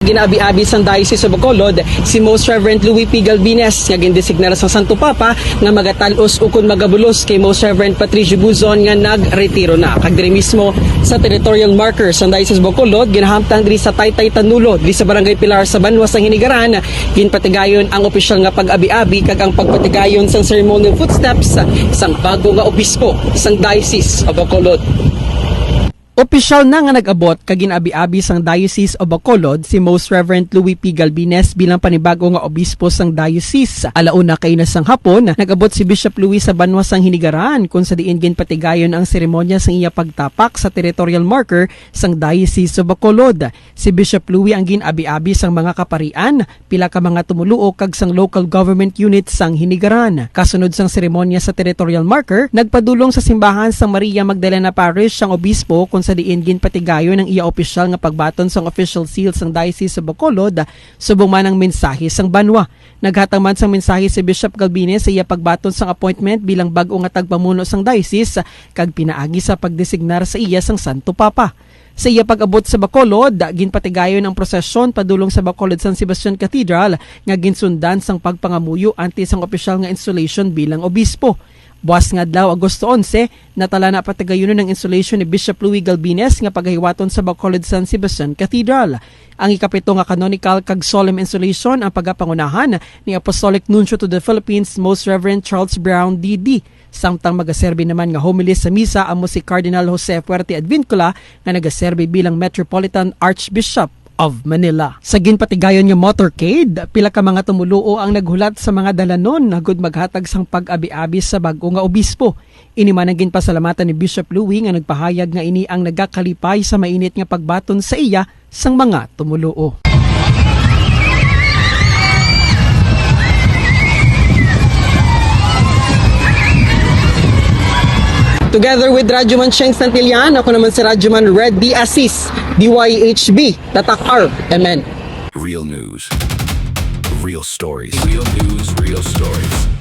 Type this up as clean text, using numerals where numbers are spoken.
ginaabi-abi sang Diocese of Bacolod si Most Reverend Louis P. Galvines nga gindesignar sa Santo Papa nga magatalos ukon magabulos kay Most Reverend Patricio Buzon nga nagretiro na. Kag diri mismo sa territorial marker sa Diocese of Bacolod ginahamtang diri sa Taytay Tanulo diri sa Barangay Pilar sa Banwa sa Hinigaran ginpatigayon ang opisyal nga pag-abi-abi kag ang pagpatigayon sang ceremonial footsteps sang bago nga obispo sang Diocese of Bacolod. Opisyal na nga nag-abot kag ginabi-abi sang Diocese of Bacolod si Most Reverend Louis P. Galvines bilang panibago nga obispo sang diocese. Alauna kay nasang hapon, nag-abot si Bishop Louis sa Banwa sang Hinigaran kung sa diin ginpatigayon ang seremonya sang iya pagtapak sa territorial marker sang Diocese of Bacolod. Si Bishop Louis ang ginabi-abi sang mga kaparian, pila ka mga tumuluo kag sang local government unit sang Hinigaran. Kasunod sang seremonya sa territorial marker, nagpadulong sa simbahan sang Maria Magdalena Parish sang obispo kung sa diin ginpatigayon ng iya opisyal nga pagbaton sang official seal sang Diocese of Bacolod subong man ang mensahe sang Banwa. Naghatag man sang mensahe si Bishop Galvines sa iya pagbaton sang appointment bilang bag-o nga tagpamuno sang diocese kag pinaagi sa pagdesignar sa iya sang Santo Papa. Sa iya pag-abot sa Bacolod, ginpatigayon ang prosesyon padulong sa Bacolod San Sebastian Cathedral nga ginsundan sang pagpangamuyo antes sang opisyal nga installation bilang obispo. Buwas nga adlaw Agosto 11, natala na patigayon ng installation ni Bishop Louis Galvines nga paghiwaton sa Bacolod San Sebastian Cathedral. Ang ikapito nga canonical kag solemn installation ang pagapangunahan ni Apostolic Nuncio to the Philippines Most Reverend Charles Brown D.D. Samtang magaserbi naman nga homily sa misa amo si Cardinal Jose Fuerte Advincula nga nagaserbi bilang Metropolitan Archbishop of Manila. Sa ginpatigayon nga motorcade, pila ka mga tumuluo ang naghulat sa mga dalanon nagud maghatag sang pag-abi-abi sa bag-o nga obispo. Ini man ang ginpasalamatan ni Bishop Louis nga nagpahayag nga ini ang nagakalipay sa mainit nga pagbaton sa iya sang mga tumuluo. Together with Radyoman Cheng Santillan, ako naman si Radyoman Red D. Assis, DYHB, Tatak R, MN. Real news. Real stories. Real news, real stories.